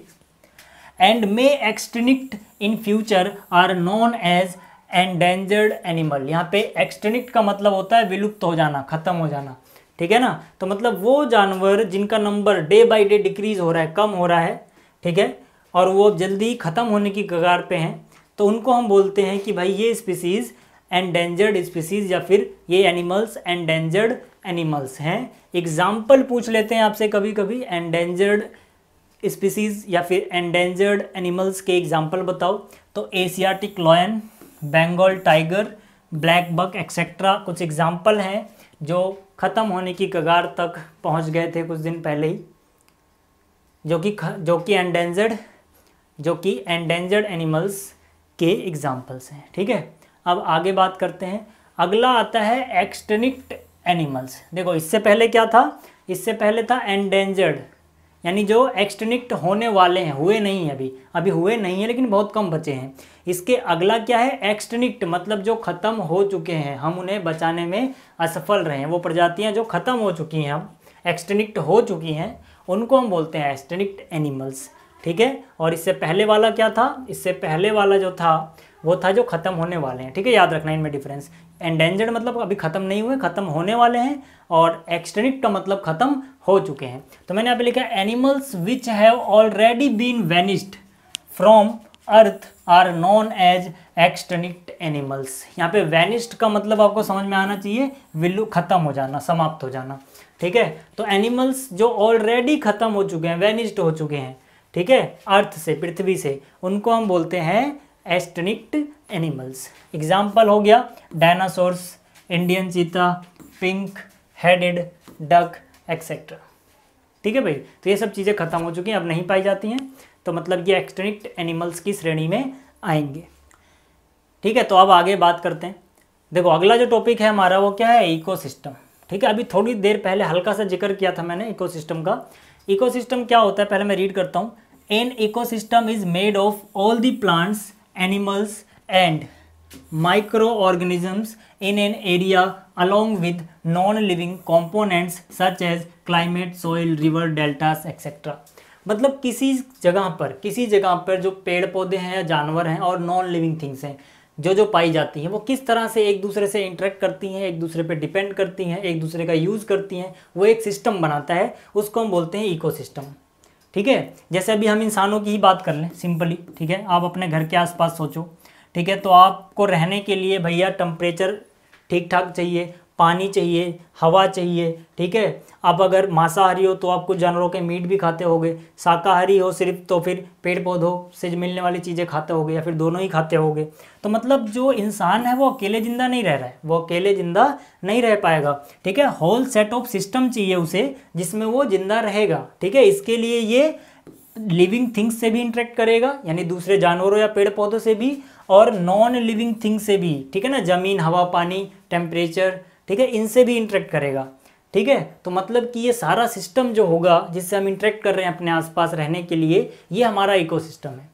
and may extinct in future are known as endangered animal. यहाँ पे एक्सटिंक्ट का मतलब होता है विलुप्त हो जाना, ख़त्म हो जाना, ठीक है ना। तो मतलब वो जानवर जिनका number day by day decrease हो रहा है, कम हो रहा है, ठीक है, और वो जल्दी ख़त्म होने की कगार पे हैं, तो उनको हम बोलते हैं कि भाई ये स्पीसीज़ एंडेंजर्ड स्पीसीज़ या फिर ये एनिमल्स एंडेंजर्ड एनिमल्स हैं। एग्जाम्पल पूछ लेते हैं आपसे कभी कभी, एंडेंजर्ड स्पीसीज़ या फिर एंडेंजर्ड एनिमल्स के एग्जाम्पल बताओ। तो Asiatic lion, Bengal tiger, blackbuck etcetera कुछ एग्जाम्पल हैं जो ख़त्म होने की कगार तक पहुंच गए थे कुछ दिन पहले ही, जो कि एंडेंजर्ड एनिमल्स के एग्जाम्पल्स हैं, ठीक है। अब आगे बात करते हैं। अगला आता है एक्सटिंक्ट एनिमल्स। देखो इससे पहले क्या था, इससे पहले था एंडेंजर्ड, यानी जो एक्सटिंक्ट होने वाले हैं, हुए नहीं हैं, अभी हुए नहीं हैं लेकिन बहुत कम बचे हैं। इसके अगला क्या है, एक्सटिंक्ट, मतलब जो ख़त्म हो चुके हैं, हम उन्हें बचाने में असफल रहे हैं, वो प्रजातियां जो ख़त्म हो चुकी हैं, हम एक्सटिंक्ट हो चुकी हैं। उनको हम बोलते हैं एक्सटिंक्ट एनिमल्स, ठीक है। और इससे पहले वाला क्या था, इससे पहले वाला जो था वो था जो खत्म होने वाले हैं, ठीक है, याद रखना इनमें डिफरेंस। एंडेंजर्ड मतलब अभी खत्म नहीं हुए, खत्म होने वाले हैं, और एक्सटिंक्ट का मतलब खत्म हो चुके हैं। तो मैंने यहाँ पे लिखा है animals which have already been vanished from earth are known as extinct animals. यहाँ पे वेनिस्ड का मतलब आपको समझ में आना चाहिए खत्म हो जाना, समाप्त हो जाना, ठीक है। तो एनिमल्स जो ऑलरेडी खत्म हो चुके हैं, वेनिस्ड हो चुके हैं, ठीक है, अर्थ से, पृथ्वी से, उनको हम बोलते हैं एक्सटिंक्ट एनिमल्स। एग्जाम्पल हो गया डायनासोर्स, इंडियन चीता, पिंक हेडेड डक एक्सेट्रा, ठीक है भाई। तो ये सब चीज़ें खत्म हो चुकी हैं, अब नहीं पाई जाती हैं, तो मतलब ये एक्सटिंक्ट एनिमल्स की श्रेणी में आएंगे, ठीक है। तो अब आगे बात करते हैं। देखो अगला जो टॉपिक है हमारा वो क्या है, इकोसिस्टम, ठीक है। अभी थोड़ी देर पहले हल्का सा जिक्र किया था मैंने इकोसिस्टम का। इकोसिस्टम क्या होता है, पहले मैं रीड करता हूँ। An ecosystem is made of all the plants, animals and micro organisms in an area along with non-living components such as climate, soil, river, deltas, etc. मतलब किसी जगह पर जो पेड़ पौधे हैं या जानवर हैं और नॉन लिविंग थिंग्स हैं जो पाई जाती हैं, वो किस तरह से एक दूसरे से इंटरेक्ट करती हैं, एक दूसरे पे डिपेंड करती हैं, एक दूसरे का यूज़ करती हैं, वो एक सिस्टम बनाता है, उसको हम बोलते हैं इकोसिस्टम, ठीक है। जैसे अभी हम इंसानों की ही बात कर लें सिंपली, ठीक है। आप अपने घर के आसपास सोचो, ठीक है, तो आपको रहने के लिए भैया टेम्परेचर ठीक ठाक चाहिए, पानी चाहिए, हवा चाहिए, ठीक है। आप अगर मांसाहारी हो तो आप कुछ जानवरों के मीट भी खाते होगे, शाकाहारी हो सिर्फ तो फिर पेड़ पौधों से मिलने वाली चीज़ें खाते होगे, या फिर दोनों ही खाते होगे। तो मतलब जो इंसान है वो अकेले ज़िंदा नहीं रह रहा है, वो अकेले ज़िंदा नहीं रह पाएगा, ठीक है। होल सेट ऑफ सिस्टम चाहिए उसे जिसमें वो जिंदा रहेगा, ठीक है। इसके लिए ये लिविंग थिंग्स से भी इंटरेक्ट करेगा, यानी दूसरे जानवरों या पेड़ पौधों से भी, और नॉन लिविंग थिंग्स से भी, ठीक है ना, ज़मीन, हवा, पानी, टेम्परेचर, ठीक है, इनसे भी इंटरेक्ट करेगा, ठीक है। तो मतलब कि ये सारा सिस्टम जो होगा जिससे हम इंटरेक्ट कर रहे हैं अपने आसपास रहने के लिए, ये हमारा इकोसिस्टम है,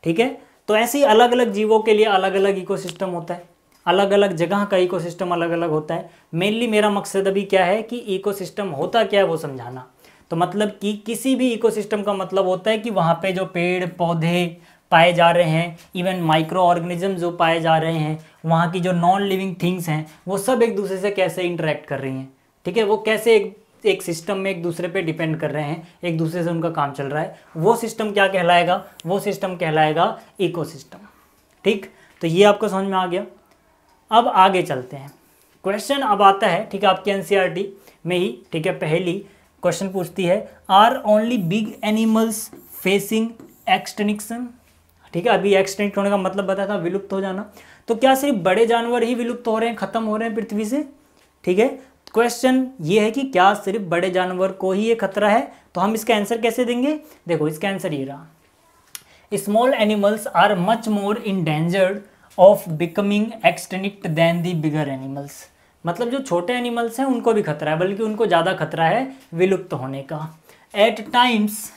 ठीक है। तो ऐसे ही अलग अलग जीवों के लिए अलग अलग इकोसिस्टम होता है, अलग अलग जगह का इकोसिस्टम अलग अलग होता है। मेनली मेरा मकसद अभी क्या है कि इकोसिस्टम होता क्या है वो समझाना। तो मतलब कि किसी भी इकोसिस्टम का मतलब होता है कि वहाँ पे जो पेड़ पौधे पाए जा रहे हैं, इवन माइक्रो ऑर्गेनिज्म जो पाए जा रहे हैं, वहाँ की जो नॉन लिविंग थिंग्स हैं, वो सब एक दूसरे से कैसे इंटरेक्ट कर रही हैं, ठीक है, वो कैसे एक सिस्टम में एक दूसरे पे डिपेंड कर रहे हैं, एक दूसरे से उनका काम चल रहा है, वो सिस्टम क्या कहलाएगा, वो सिस्टम कहलाएगा इकोसिस्टम, ठीक। तो ये आपको समझ में आ गया। अब आगे चलते हैं। क्वेश्चन अब आता है, ठीक है, आपके एनसीईआरटी में ही, ठीक है, पहली क्वेश्चन पूछती है, are only big animals facing extinction, ठीक है। अभी एक्सटिंक्ट होने का मतलब बताया था विलुप्त हो जाना, तो क्या सिर्फ बड़े जानवर ही विलुप्त हो रहे हैं, खत्म हो रहे हैं पृथ्वी से, ठीक है। क्वेश्चन ये है कि क्या सिर्फ बड़े जानवर को ही ये खतरा है, तो हम इसका आंसर कैसे देंगे। देखो इसका आंसर ये रहा, small animals are much more endangered of becoming extinct than the bigger animals. मतलब जो छोटे एनिमल्स हैं उनको भी खतरा है, बल्कि उनको ज़्यादा खतरा है विलुप्त होने का। At times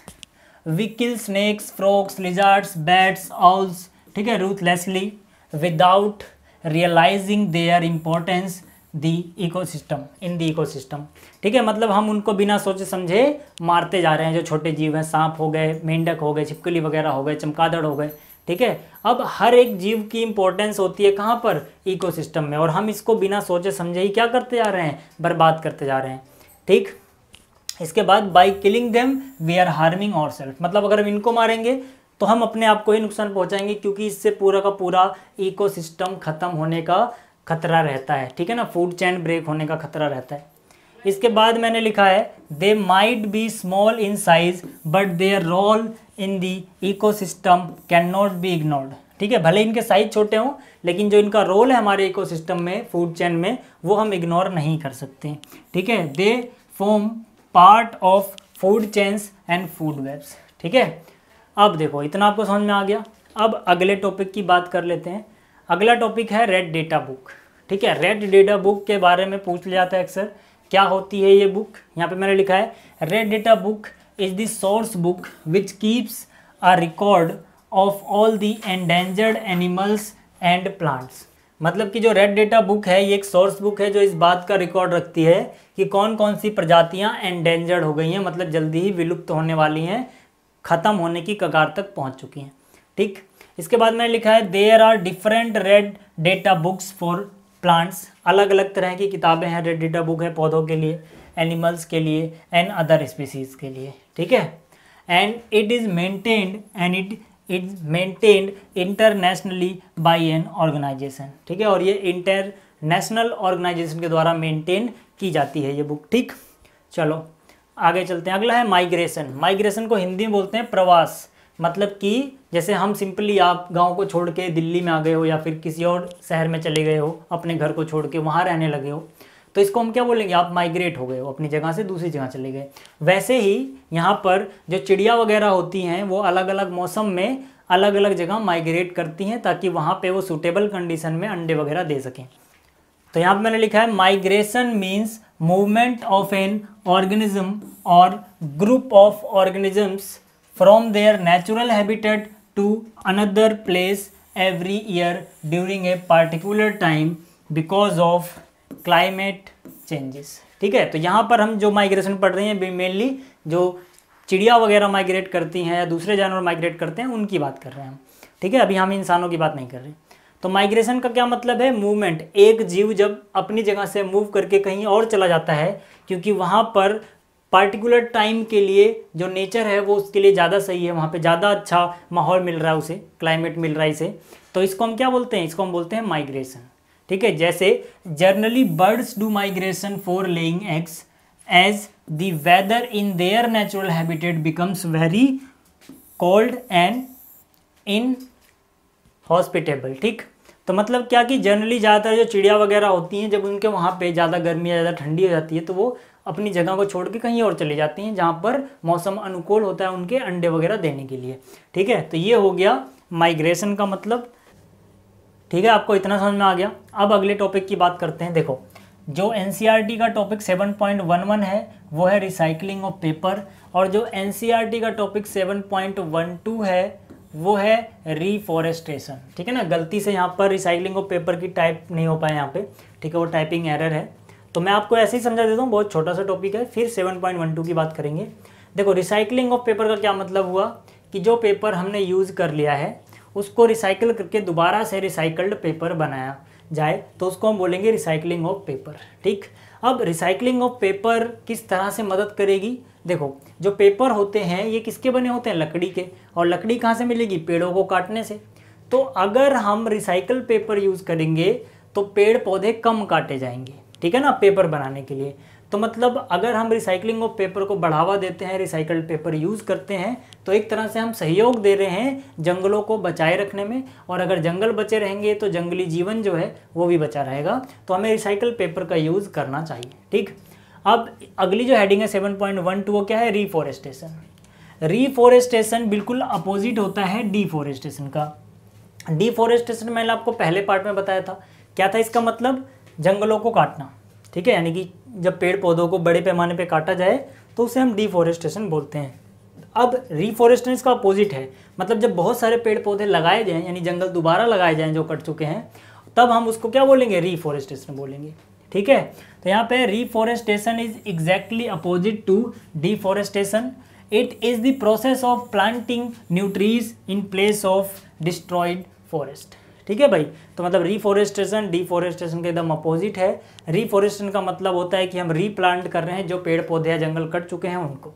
we kill snakes, frogs, lizards, bats, owls, ठीक है, ruthlessly without realising their importance the ecosystem, in the ecosystem, ठीक है। मतलब हम उनको बिना सोचे समझे मारते जा रहे हैं, जो छोटे जीव हैं, सांप हो गए, मेंढक हो गए, छिपकली वगैरह हो गए, चमगादड़ हो गए, ठीक है। अब हर एक जीव की इंपॉर्टेंस होती है कहाँ पर, इकोसिस्टम में, और हम इसको बिना सोचे समझे ही क्या करते जा रहे हैं, बर्बाद करते जा रहे हैं, ठीक। इसके बाद by killing them we are harming ourself, मतलब अगर हम इनको मारेंगे तो हम अपने आप को ही नुकसान पहुंचाएंगे, क्योंकि इससे पूरा का पूरा इकोसिस्टम खत्म होने का खतरा रहता है, ठीक है ना, फूड चेन ब्रेक होने का खतरा रहता है। इसके बाद मैंने लिखा है, they might be small in size but their role in the ecosystem can not be ignored, ठीक है। भले इनके साइज छोटे हों, लेकिन जो इनका रोल है हमारे इकोसिस्टम में, फूड चेन में, वो हम इग्नोर नहीं कर सकते, ठीक है। They form part of food chains and food webs, ठीक है। अब देखो इतना आपको समझ में आ गया। अब अगले टॉपिक की बात कर लेते हैं। अगला टॉपिक है रेड डेटा बुक, ठीक है। रेड डेटा बुक के बारे में पूछ लिया जाता है अक्सर, क्या होती है ये बुक। यहाँ पे मैंने लिखा है, red data book is the source book which keeps a record of all the endangered animals and plants. मतलब कि जो रेड डेटा बुक है ये एक सोर्स बुक है जो इस बात का रिकॉर्ड रखती है कि कौन कौन सी प्रजातियां एंडेंजर्ड हो गई हैं, मतलब जल्दी ही विलुप्त होने वाली हैं, ख़त्म होने की कगार तक पहुंच चुकी हैं। ठीक, इसके बाद मैंने लिखा है there are different red data books for plants, अलग अलग तरह की किताबें हैं, रेड डेटा बुक है पौधों के लिए, एनिमल्स के लिए एंड अदर स्पीसीज के लिए। ठीक है, and it is maintained internationally by an organisation. ठीक है, और ये इंटरनेशनल ऑर्गेनाइजेशन के द्वारा मेंटेन की जाती है ये बुक। ठीक, चलो आगे चलते हैं। अगला है माइग्रेशन। माइग्रेशन को हिंदी में बोलते हैं प्रवास, मतलब कि जैसे हम सिंपली आप गांव को छोड़ के दिल्ली में आ गए हो या फिर किसी और शहर में चले गए हो, अपने घर को छोड़ के वहाँ रहने लगे हो, तो इसको हम क्या बोलेंगे, आप माइग्रेट हो गए हो, अपनी जगह से दूसरी जगह चले गए। वैसे ही यहाँ पर जो चिड़िया वगैरह होती हैं वो अलग अलग मौसम में अलग अलग जगह माइग्रेट करती हैं ताकि वहाँ पे वो सूटेबल कंडीशन में अंडे वगैरह दे सकें। तो यहाँ पर मैंने लिखा है migration means movement of an organism और group of organisms from their natural habitat to another place every year during a particular time because of climate changes. ठीक है, तो यहाँ पर हम जो माइग्रेशन पढ़ रहे हैं मेनली जो चिड़िया वगैरह माइग्रेट करती हैं या दूसरे जानवर माइग्रेट करते हैं उनकी बात कर रहे हैं हम। ठीक है, अभी हम इंसानों की बात नहीं कर रहे। तो माइग्रेशन का क्या मतलब है, मूवमेंट। एक जीव जब अपनी जगह से मूव करके कहीं और चला जाता है क्योंकि वहाँ पर पार्टिकुलर टाइम के लिए जो नेचर है वो उसके लिए ज़्यादा सही है, वहाँ पे ज़्यादा अच्छा माहौल मिल रहा है उसे, क्लाइमेट मिल रहा है इसे, तो इसको हम क्या बोलते हैं, इसको हम बोलते हैं माइग्रेशन। ठीक है, जैसे generally birds do migration for laying eggs as the weather in their natural habitat becomes very cold and inhospitable. ठीक, तो मतलब क्या कि जनरली ज़्यादातर जो चिड़िया वगैरह होती हैं जब उनके वहाँ पे ज़्यादा गर्मी या ज़्यादा ठंडी हो जाती है तो वो अपनी जगह को छोड़ के कहीं और चली जाती हैं जहाँ पर मौसम अनुकूल होता है उनके अंडे वगैरह देने के लिए। ठीक है, तो ये हो गया माइग्रेशन का मतलब। ठीक है, आपको इतना समझ में आ गया। अब अगले टॉपिक की बात करते हैं। देखो, जो एनसीईआरटी का टॉपिक 7.11 है वो है रिसाइकलिंग ऑफ पेपर, और जो एनसीईआरटी का टॉपिक 7.12 है वो है रीफॉरेस्टेशन। ठीक है ना, गलती से यहाँ पर रिसाइकलिंग ऑफ पेपर की टाइप नहीं हो पाया यहाँ पे। ठीक है, वो टाइपिंग एरर है, तो मैं आपको ऐसे ही समझा देता हूँ, बहुत छोटा सा टॉपिक है, फिर 7.12 की बात करेंगे। देखो, रिसाइकलिंग ऑफ पेपर का क्या मतलब हुआ कि जो पेपर हमने यूज़ कर लिया है उसको रिसाइकिल करके दोबारा से रिसाइकल्ड पेपर बनाया जाए तो उसको हम बोलेंगे रिसाइकलिंग ऑफ पेपर। ठीक, अब रिसाइकलिंग ऑफ पेपर किस तरह से मदद करेगी। देखो, जो पेपर होते हैं ये किसके बने होते हैं, लकड़ी के, और लकड़ी कहाँ से मिलेगी, पेड़ों को काटने से। तो अगर हम रिसाइकल पेपर यूज़ करेंगे तो पेड़ पौधे कम काटे जाएंगे। ठीक है ना, पेपर बनाने के लिए। तो मतलब अगर हम रिसाइकलिंग ऑफ पेपर को बढ़ावा देते हैं, रिसाइकल्ड पेपर यूज़ करते हैं, तो एक तरह से हम सहयोग दे रहे हैं जंगलों को बचाए रखने में, और अगर जंगल बचे रहेंगे तो जंगली जीवन जो है वो भी बचा रहेगा। तो हमें रिसाइकल पेपर का यूज़ करना चाहिए। ठीक, अब अगली जो हेडिंग है 7.12 वो क्या है, रीफॉरेस्टेशन। रीफॉरेस्टेशन बिल्कुल अपोजिट होता है डिफॉरेस्टेशन का। डिफॉरेस्टेशन मैंने आपको पहले पार्ट में बताया था, क्या था इसका मतलब, जंगलों को काटना। ठीक है, यानी कि जब पेड़ पौधों को बड़े पैमाने पे काटा जाए तो उसे हम डिफॉरेस्टेशन बोलते हैं। अब रिफॉरेस्टेशन इसका अपोजिट है, मतलब जब बहुत सारे पेड़ पौधे लगाए जाएं, यानी जंगल दोबारा लगाए जाएं जो कट चुके हैं, तब हम उसको क्या बोलेंगे, रिफॉरेस्टेशन बोलेंगे। ठीक है, तो यहाँ पे reforestation is exactly opposite to deforestation. It is the process of planting new trees in place of destroyed forest. ठीक है भाई, तो मतलब रिफॉरेस्टेशन डिफॉरेस्टेशन के एकदम अपोजिट है। रिफॉरेस्टेशन का मतलब होता है कि हम रीप्लांट कर रहे हैं जो पेड़ पौधे या जंगल कट चुके हैं उनको।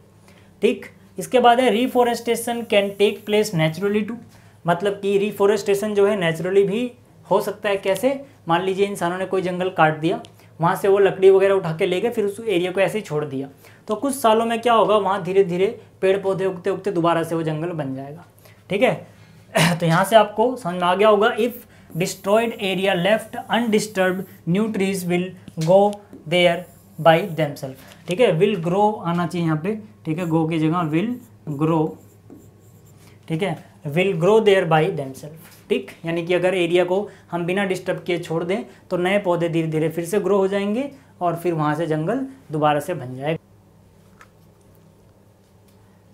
ठीक, इसके बाद है reforestation can take place naturally too, मतलब कि रिफॉरेस्टेशन जो है नेचुरली भी हो सकता है। कैसे, मान लीजिए इंसानों ने कोई जंगल काट दिया, वहाँ से वो लकड़ी वगैरह उठा के ले गए, फिर उस एरिया को ऐसे ही छोड़ दिया, तो कुछ सालों में क्या होगा, वहाँ धीरे धीरे पेड़ पौधे उगते उगते दोबारा से वो जंगल बन जाएगा। ठीक है, तो यहाँ से आपको समझ में आ गया होगा, if destroyed area left undisturbed new trees will go there by themselves. ठीक है, विल ग्रो आना चाहिए यहाँ पे। ठीक है, गो की जगह विल ग्रो। ठीक है, will grow there by themselves. ठीक, यानी कि अगर एरिया को हम बिना डिस्टर्ब किए छोड़ दें तो नए पौधे धीरे धीरे फिर से ग्रो हो जाएंगे और फिर वहाँ से जंगल दोबारा से बन जाएगा।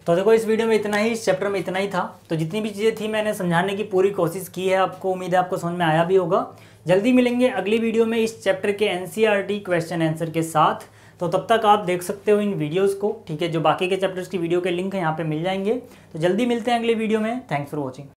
तो देखो इस वीडियो में इतना ही, इस चैप्टर में इतना ही था। तो जितनी भी चीज़ें थी मैंने समझाने की पूरी कोशिश की है आपको, उम्मीद है आपको समझ में आया भी होगा। जल्दी मिलेंगे अगली वीडियो में इस चैप्टर के एनसीईआरटी क्वेश्चन आंसर के साथ। तो तब तक आप देख सकते हो इन वीडियोज़ को, ठीक है। जो बाकी के चैप्टर्स की वीडियो के लिंक है यहाँ पे मिल जाएंगे। तो जल्दी मिलते हैं अगले वीडियो में। Thanks for watching.